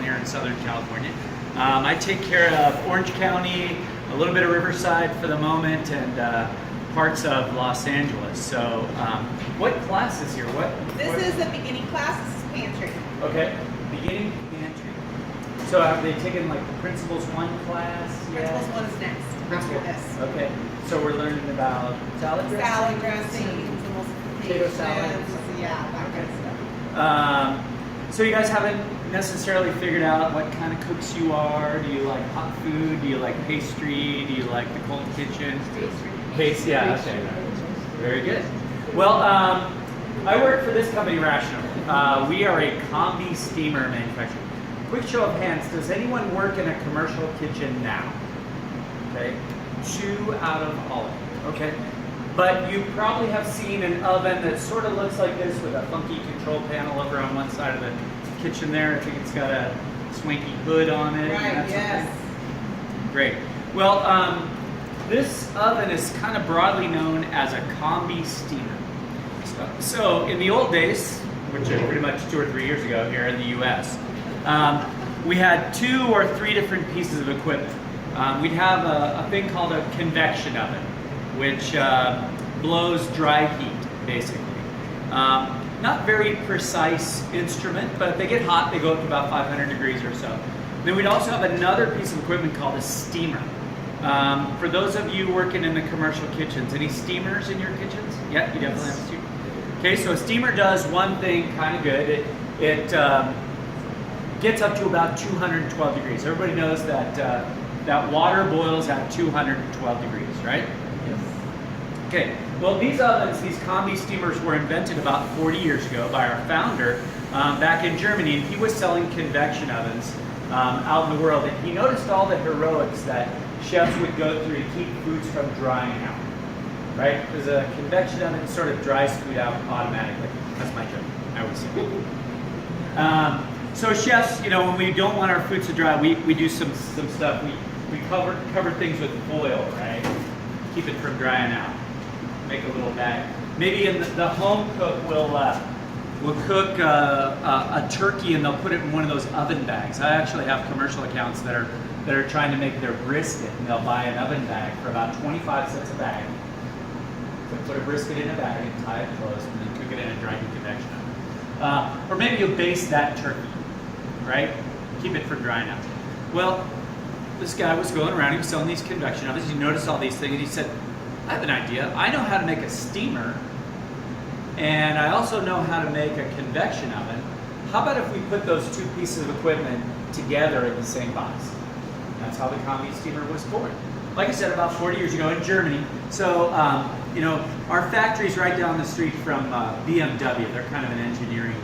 here in Southern California. I take care of Orange County, a little bit of Riverside for the moment, and parts of Los Angeles. So, what class is here? This is the beginning class. This is pantry. Okay, beginning pantry. So have they taken like the Principles 1 class? Principles 1 is next. After this. Okay, so we're learning about salad dressing? Salad dressings, Potato salad. Yeah, that kind of stuff. So you guys haven't necessarily figured out what kind of cooks you are. Do you like hot food? Do you like pastry? Do you like the cold kitchen? Pastry, yeah, okay. Very good. Well, I work for this company, Rational. We are a combi steamer manufacturer. Quick show of hands, does anyone work in a commercial kitchen now? Okay, 2 out of all of you, okay? But you probably have seen an oven that sort of looks like this with a funky control panel over on one side of the kitchen there. I think it's got a swanky hood on it. Right, yes. Great. Well, this oven is kind of broadly known as a combi steamer. So in the old days, which are pretty much 2 or 3 years ago here in the US, we had 2 or 3 different pieces of equipment. We'd have a thing called a convection oven, which blows dry heat, basically. Not very precise instrument, but if they get hot, they go up to about 500 degrees or so. Then we'd also have another piece of equipment called a steamer. For those of you working in the commercial kitchens, any steamers in your kitchens? Yeah, you definitely have a steamer. Okay, so a steamer does one thing kind of good. It gets up to about 212 degrees. Everybody knows that that water boils at 212 degrees, right? Yes. Okay, well these ovens, these combi steamers were invented about 40 years ago by our founder back in Germany, and he was selling convection ovens out in the world, and he noticed all the heroics that chefs would go through to keep foods from drying out, right? Because a convection oven sort of dries food out automatically. That's my joke, I would say. So chefs, you know, when we don't want our foods to dry, we do some stuff. We cover things with foil, right? Keep it from drying out. Make a little bag. Maybe in the home cook will cook a turkey and they'll put it in one of those oven bags. I actually have commercial accounts that are trying to make their brisket, and they'll buy an oven bag for about 25 cents a bag. So put a brisket in a bag and tie it closed, and then cook it in a dry heat convection oven. Or maybe you'll baste that turkey, right? Keep it from drying out. Well, this guy was going around, he was selling these convection ovens, he noticed all these things, and he said, I have an idea. I know how to make a steamer, and I also know how to make a convection oven. How about if we put those 2 pieces of equipment together in the same box? That's how the combi steamer was born. Like I said, about 40 years ago in Germany. So, you know, our factory's right down the street from BMW. They're kind of an engineering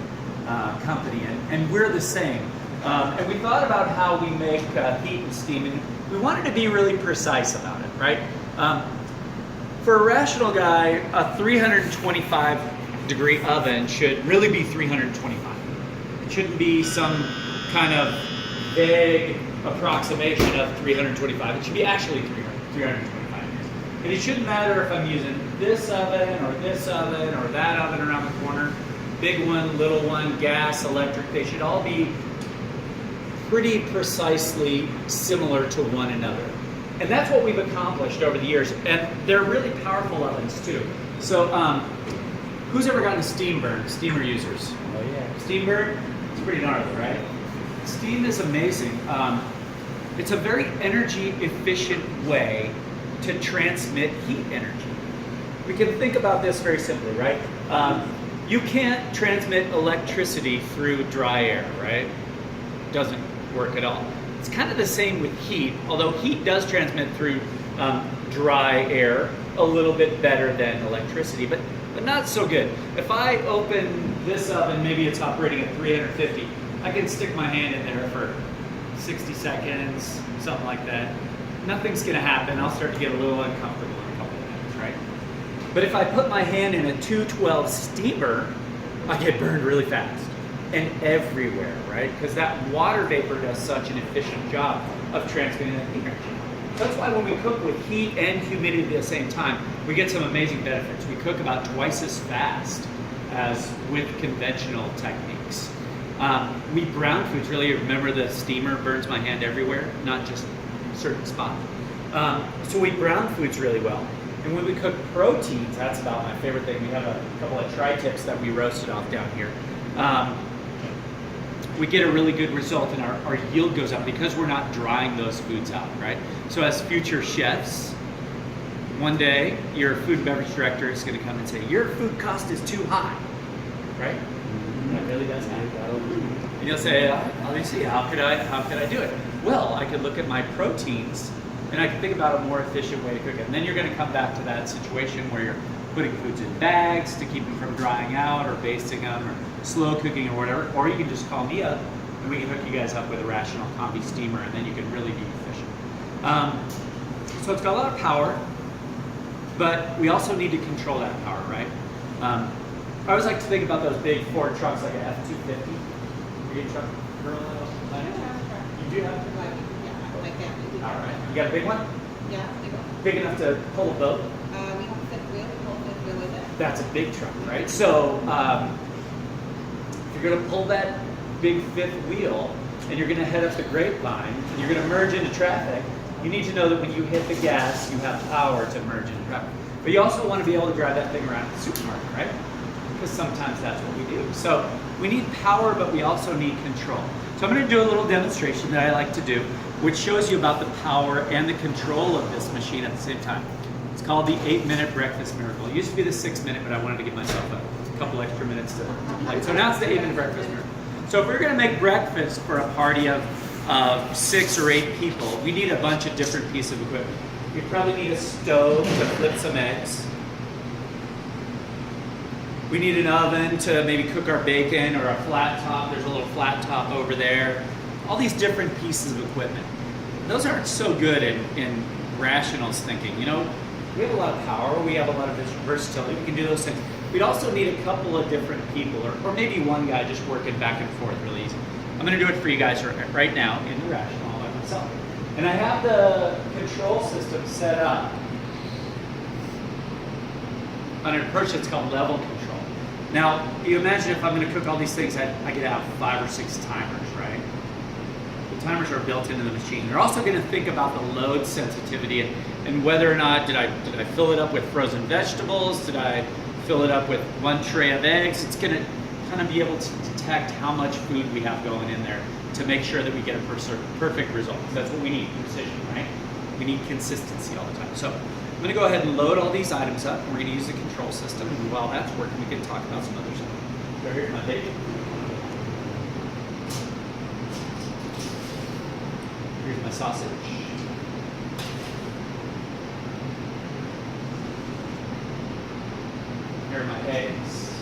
company, and we're the same. And we thought about how we make heat and steam, and we wanted to be really precise about it, right? For a rational guy, a 325 degree oven should really be 325. It shouldn't be some kind of vague approximation of 325. It should be actually 325 degrees. And it shouldn't matter if I'm using this oven or that oven around the corner, big one, little one, gas, electric. They should all be pretty precisely similar to one another. And that's what we've accomplished over the years. And they're really powerful ovens too. So who's ever gotten a steam burn? Steamer users. Oh yeah. Steam burn? It's pretty gnarly, right? Steam is amazing. It's a very energy efficient way to transmit heat energy. We can think about this very simply, right? You can't transmit electricity through dry air, right? It doesn't work at all. It's kind of the same with heat, although heat does transmit through dry air a little bit better than electricity, but not so good. If I open this oven, maybe it's operating at 350, I can stick my hand in there for 60 seconds, something like that. Nothing's gonna happen. I'll start to get a little uncomfortable in a couple of minutes, right? But if I put my hand in a 212 steamer, I get burned really fast and everywhere, right? Because that water vapor does such an efficient job of transmitting that heat energy. That's why when we cook with heat and humidity at the same time, we get some amazing benefits. We cook about twice as fast as with conventional techniques. We brown foods, really, remember the steamer burns my hand everywhere, not just certain spots. So we brown foods really well. And when we cook proteins, that's about my favorite thing. We have a couple of tri-tips that we roasted off down here. We get a really good result and our yield goes up because we're not drying those foods out, right? So as future chefs, one day your food and beverage director is going to come and say, your food cost is too high, right? That really does happen. And you'll say, let me see, how could I do it? Well, I could look at my proteins and I can think about a more efficient way to cook it. And then you're going to come back to that situation where you're putting foods in bags to keep them from drying out or basting them or slow cooking or whatever. Or you can just call me up and we can hook you guys up with a Rational Combi steamer and then you can really be efficient. So it's got a lot of power, but we also need to control that power, right? I always like to think about those big Ford trucks like an F-250. You get a truck girl? You do have a truck? My family. All right. You got a big one? Yeah, big one. Big enough to pull a boat? We have a fifth wheel, full fifth wheel with it. That's a big truck, right? So if you're going to pull that big fifth wheel and you're going to head up the grapevine and you're going to merge into traffic, you need to know that when you hit the gas, you have power to merge into traffic. But you also want to be able to drive that thing around the supermarket, right? Because sometimes that's what we do. So we need power, but we also need control. So I'm going to do a little demonstration that I like to do, which shows you about the power and the control of this machine at the same time. It's called the 8-minute breakfast miracle. It used to be the 6-minute, but I wanted to give myself a couple extra minutes to play. So now it's the 8-minute breakfast miracle. So if we're going to make breakfast for a party of 6 or 8 people, we need a bunch of different pieces of equipment. We probably need a stove to flip some eggs. We need an oven to maybe cook our bacon, or a flat top. There's a little flat top over there. All these different pieces of equipment. Those aren't so good in Rational's thinking. You know, we have a lot of power. We have a lot of versatility. We can do those things. We'd also need a couple of different people, or maybe one guy just working back and forth really easy. I'm going to do it for you guys right now in the Rational all by myself. And I have the control system set up on an approach that's called level control. Now, you imagine if I'm going to cook all these things, I could have 5 or 6 timers, right? The timers are built into the machine. They're also going to think about the load sensitivity and whether or not did I fill it up with frozen vegetables? Did I fill it up with 1 tray of eggs? It's going to kind of be able to detect how much food we have going in there to make sure that we get a perfect result. That's what we need, precision, right? We need consistency all the time. So I'm going to go ahead and load all these items up. We're going to use the control system, and while that's working, we can talk about some other stuff. So here's my bacon. Here's my sausage. Here are my eggs.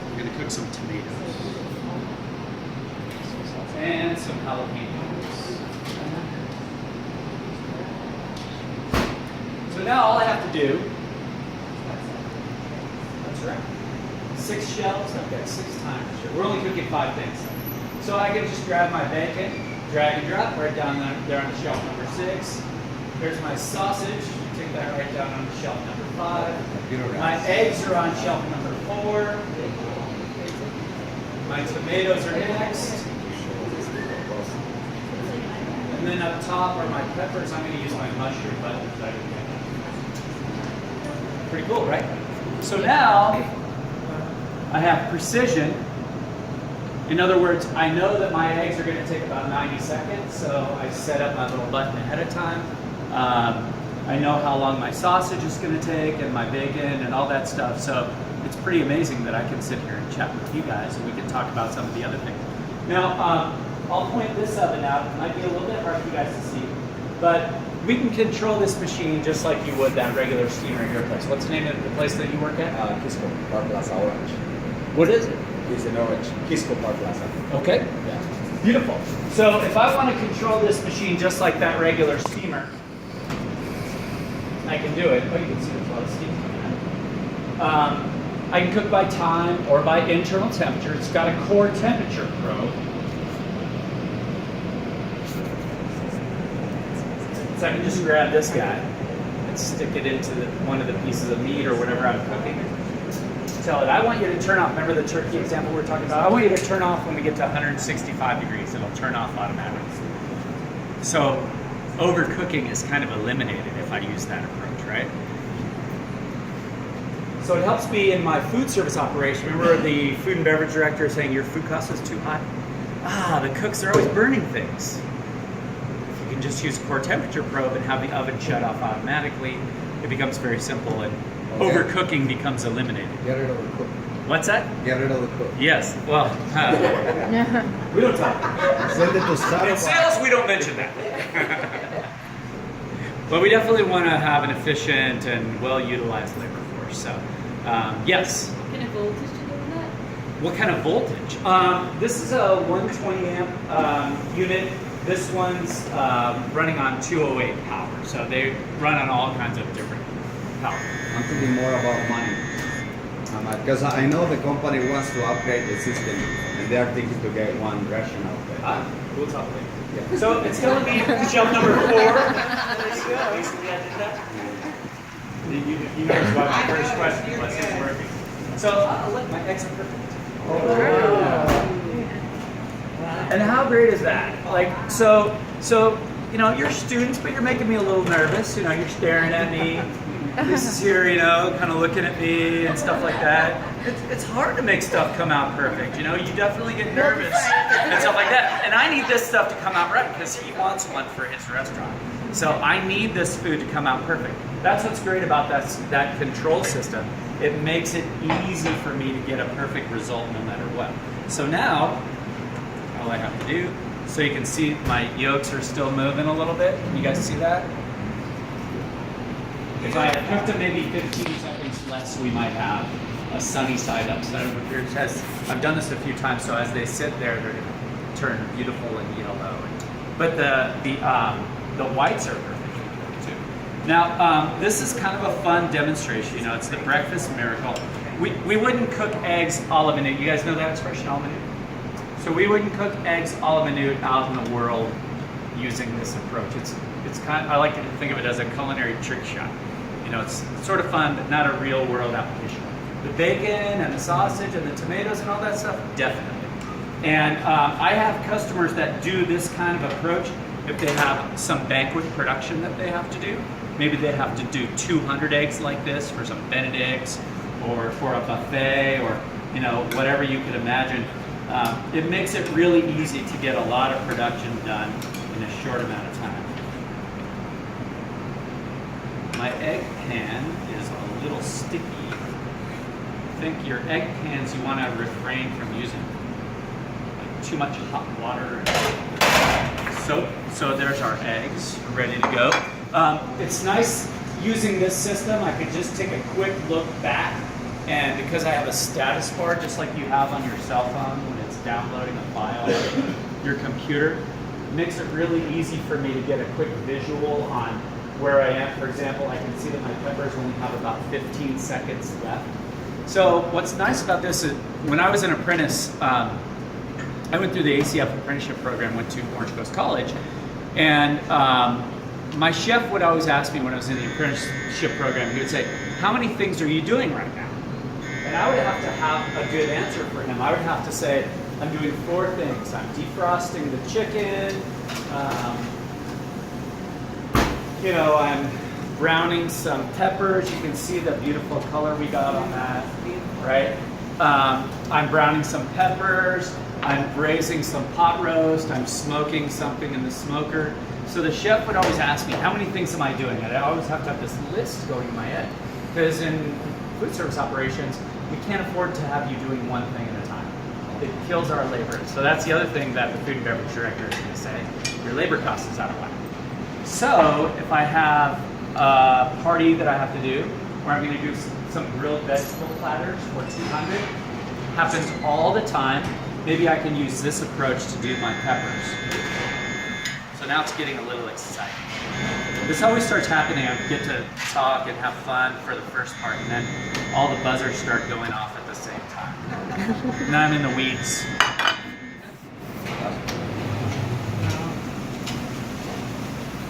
I'm going to cook some tomatoes. And some jalapenos. So now all I have to do, that's right, 6 shells, I've got 6 timers here. We're only cooking 5 things. So I can just grab my bacon, drag and drop right down there on the shelf number 6. Here's my sausage, take that right down on the shelf number 5. My eggs are on shelf number 4. My tomatoes are next. And then up top are my peppers. I'm going to use my mushroom buttons. Pretty cool, right? So now I have precision. In other words, I know that my eggs are going to take about 90 seconds, so I set up my little button ahead of time. I know how long my sausage is going to take and my bacon and all that stuff. So it's pretty amazing that I can sit here and chat with you guys and we can talk about some of the other things. Now, I'll point this oven out. It might be a little bit hard for you guys to see, but we can control this machine just like you would that regular steamer at your place. What's the name of the place that you work at? Kisco Park Plaza Orange. What is it? It's in Orange. Kisco Park Plaza. Okay. Yeah. Beautiful. So if I want to control this machine just like that regular steamer, I can do it. Oh, you can see there's a lot of steam coming out. I can cook by time or by internal temperature. It's got a core temperature probe. So I can just grab this guy. can stick it into one of the pieces of meat or whatever I'm cooking. Tell it, I want you to turn off. Remember the turkey example we were talking about? I want you to turn off when we get to 165 degrees. It'll turn off automatically. So overcooking is kind of eliminated if I use that approach, right? So it helps me in my food service operation. Remember the food and beverage director saying your food cost is too high? The cooks are always burning things. If you can just use core temperature probe and have the oven shut off automatically, it becomes very simple and overcooking becomes eliminated. Get rid of the cook. What's that? Get rid of the cook. Yes. Well, we don't talk. Send it to In Starbucks. sales, we don't mention that. But we definitely want to have an efficient and well-utilized labor force. So, yes. What kind of voltage do you go in that? What kind of voltage? This is a 120 amp unit. This one's running on 208 power. So they run on all kinds of different power. I'm thinking more about money. Because I know the company wants to upgrade the system and they are thinking to get one version of it. We'll talk later. Yeah. So it's telling me shelf number 4. You noticed why my first question was it's working. So look, my eggs are perfect. And how great is that? Like, so you know, you're students, but you're making me a little nervous. You know, you're staring at me. This is here, you know, kind of looking at me and stuff like that. It's hard to make stuff come out perfect. You know, you definitely get nervous and stuff like that. And I need this stuff to come out right because he wants one for his restaurant. So I need this food to come out perfect. That's what's great about that control system. It makes it easy for me to get a perfect result no matter what. So now, all I have to do, so you can see my yolks are still moving a little bit. Can you guys see that? If I cooked them maybe 15 seconds less, we might have a sunny side up side over here. I've done this a few times, so as they sit there, they're going to turn beautiful and yellow. But the whites are perfect too. Now, this is kind of a fun demonstration. You know, it's the breakfast miracle. We wouldn't cook eggs a la minute. You guys know that expression, a la minute? So we wouldn't cook eggs a la minute out in the world using this approach. It's kind of, I like to think of it as a culinary trick shot. You know, it's sort of fun, but not a real world application. The bacon and the sausage and the tomatoes and all that stuff, definitely. And I have customers that do this kind of approach if they have some banquet production that they have to do. Maybe they have to do 200 eggs like this for some Benedicts or for a buffet or, you know, whatever you could imagine. It makes it really easy to get a lot of production done in a short amount of time. My egg pan is a little sticky. I think your egg pans you want to refrain from using like too much hot water and soap. So there's our eggs ready to go. It's nice using this system. I could just take a quick look back, and because I have a status bar just like you have on your cell phone when it's downloading a file on your computer, it makes it really easy for me to get a quick visual on where I am. For example, I can see that my peppers only have about 15 seconds left. So what's nice about this is when I was an apprentice, I went through the ACF apprenticeship program, went to Orange Coast College, and my chef would always ask me when I was in the apprenticeship program, he would say, how many things are you doing right now? And I would have to have a good answer for him. I would have to say, I'm doing 4 things. I'm defrosting the chicken, you know, I'm browning some peppers. You can see the beautiful color we got on that, right? I'm browning some peppers. I'm braising some pot roast. I'm smoking something in the smoker. So the chef would always ask me, how many things am I doing? And I always have to have this list going in my head. Because in food service operations, we can't afford to have you doing one thing at a time. It kills our labor. So that's the other thing that the food and beverage director is going to say. Your labor cost is out of whack. So if I have a party that I have to do, where I'm going to do some grilled vegetable platters for 200, happens all the time. Maybe I can use this approach to do my peppers. So now it's getting a little exciting. This always starts happening. I get to talk and have fun for the first part, and then all the buzzers start going off at the same time. Now I'm in the weeds.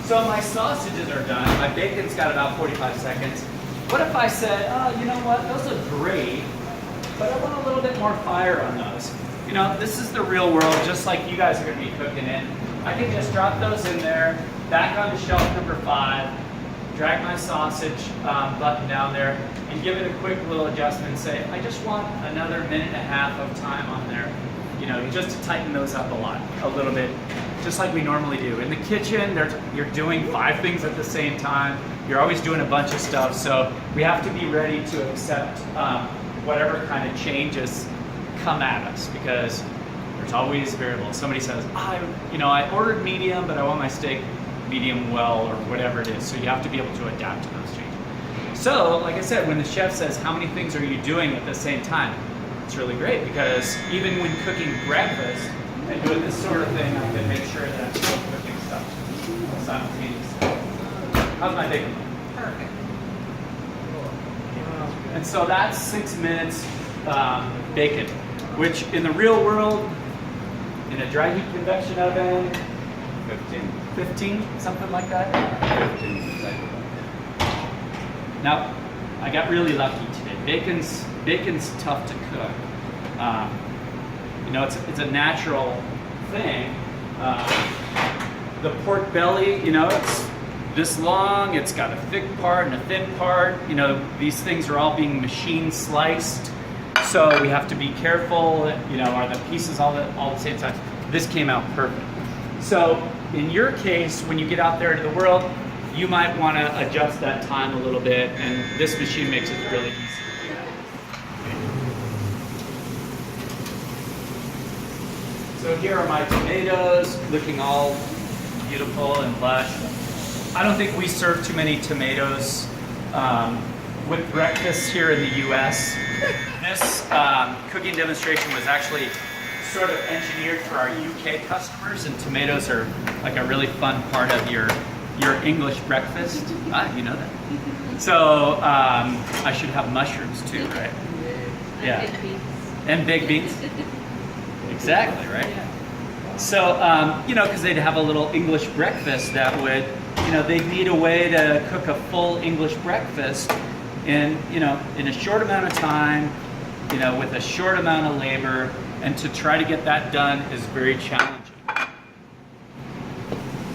So my sausages are done. My bacon's got about 45 seconds. What if I said, oh, you know what, those look great, but I want a little bit more fire on those. You know, this is the real world, just like you guys are gonna be cooking in. I can just drop those in there, back onto shelf number 5, drag my sausage button down there, and give it a quick little adjustment and say, I just want another minute and a half of time on there. You know, just to tighten those up a little bit, just like we normally do. In the kitchen, you're doing 5 things at the same time. You're always doing a bunch of stuff, so we have to be ready to accept whatever kind of changes come at us, because there's always variables. Somebody says, I ordered medium, but I want my steak medium well, or whatever it is. So you have to be able to adapt to those changes. So, like I said, when the chef says, how many things are you doing at the same time? It's really great, because even when cooking breakfast and doing this sort of thing, I can make sure that I'm still cooking stuff simultaneously. How's my bacon? Perfect. And so that's 6 minutes bacon, which in the real world, in a dry heat convection oven, 15, something like that. 15, exactly. Now, I got really lucky today. Bacon's tough to cook. You know, it's a natural thing. The pork belly, you know, it's this long. It's got a thick part and a thin part. You know, these things are all being machine sliced, so we have to be careful. You know, are the pieces all the same size? This came out perfect. So in your case, when you get out there into the world, you might want to adjust that time a little bit, and this machine makes it really easy. So here are my tomatoes, looking all beautiful and lush. I don't think we serve too many tomatoes with breakfast here in the US. This cooking demonstration was actually sort of engineered for our UK customers, and tomatoes are like a really fun part of your English breakfast. You know that. So I should have mushrooms too, right? Yeah. And big beans. Exactly, right? So, you know, because they'd have a little English breakfast that would, you know, they'd need a way to cook a full English breakfast in, you know, in a short amount of time, you know, with a short amount of labor, and to try to get that done is very challenging.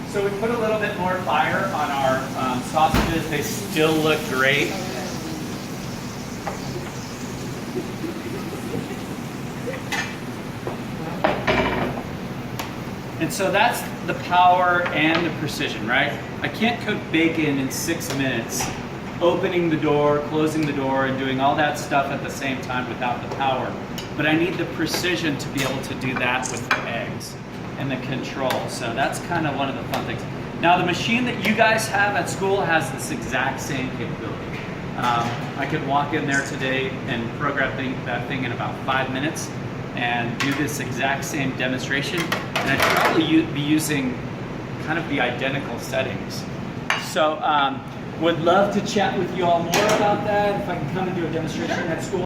So we put a little bit more fire on our sausages. They still look great. And so that's the power and the precision, right? I can't cook bacon in 6 minutes, opening the door, closing the door, and doing all that stuff at the same time without the power. But I need the precision to be able to do that with the eggs and the control. So that's kind of one of the fun things. Now the machine that you guys have at school has this exact same capability. I could walk in there today and program that thing in about 5 minutes and do this exact same demonstration, and I'd probably be using kind of the identical settings. So would love to chat with you all more about that, if I can come and do a demonstration at school.